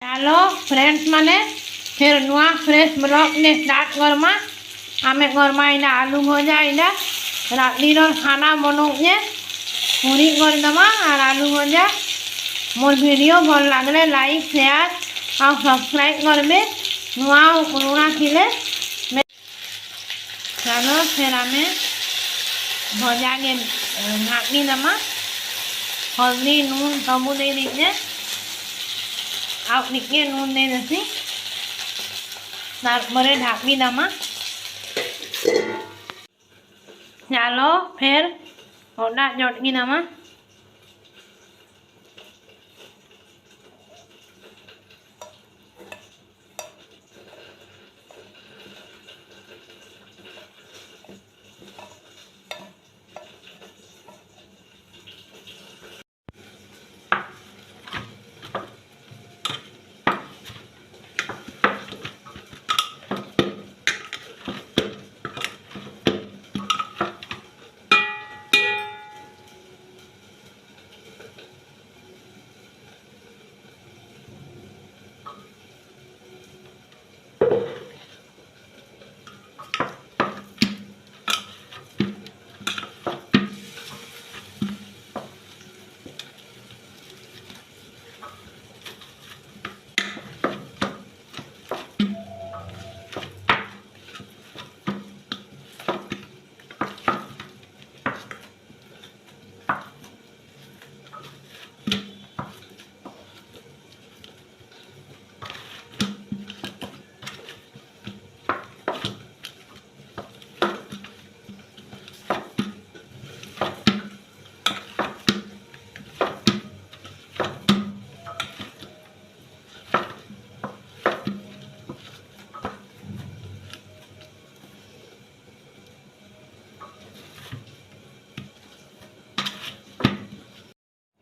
Hello friends माने फिर नुआ फ्रेश ब्लॉग ने स्टार्ट करमा आमे करमा इना आलू भजा इना रात्रि खाना बनौने पूरी कर दमा और आलू भजा मोर वीडियो भल लगले लाइक शेयर और सब्सक्राइब करबे नुआ पुराना थिले चलो फिर आमे भजा के ढाकी दमा हल्दी नून सबू दे दीजिए आप निके नून दे देसी तारपरे ढाकी दमा चलो फिर ओडा चटकी दमा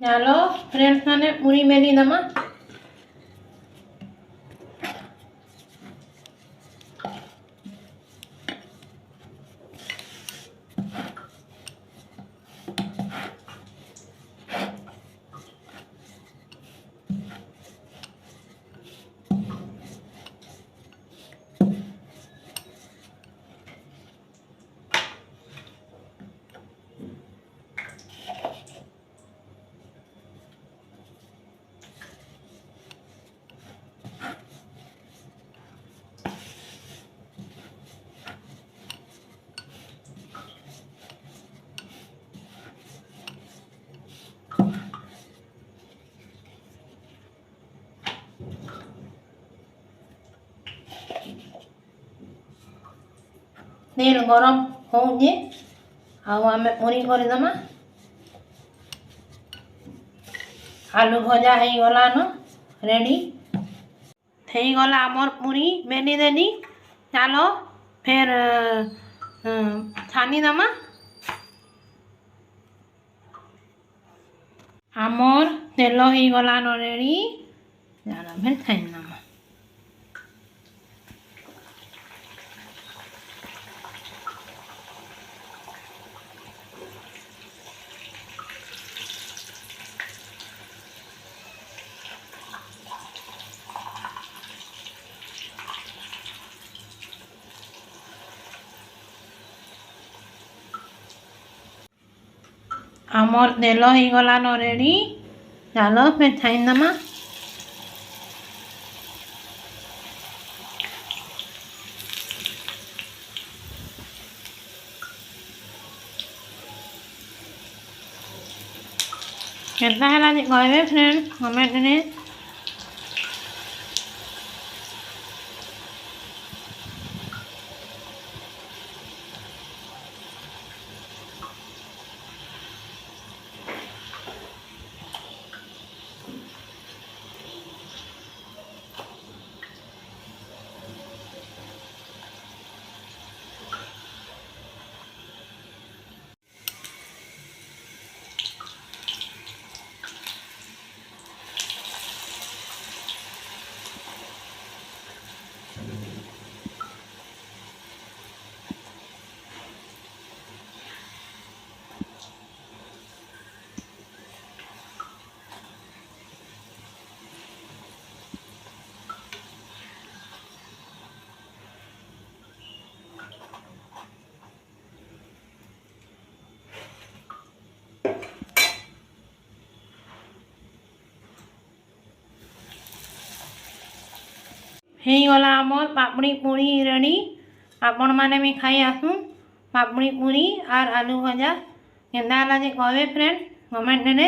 चलो फ्रेंड्स माने पूरी मेली दमा तेल गरम होउनी आउ आमे पूरी कर दमा आलू भजा है गला न रेडी थई गला हमर पूरी बेनी देनी चलो फिर छानी दमा हमर तेल ही गला न रेडी चलो फिर छानी दमा आमर तेल ही गला न रेडी चलो फिर छाइन दमा केतना हैला जे कहबे फ्रेंड कमेंट ने ହେଇଗଲା ଆମର ପାପଡ଼ି ପୁରୀ ରେଡ଼ି। ଆପଣମାନେ ବି ଖାଇ ଆସୁନ୍ ପାପଡ଼ି ପୁରୀ ଆର୍ ଆଲୁ ଭଜା। କେନ୍ତା ହେଲା ଯେ କହିବେ ଫ୍ରେଣ୍ଡ କମେଣ୍ଟରେ।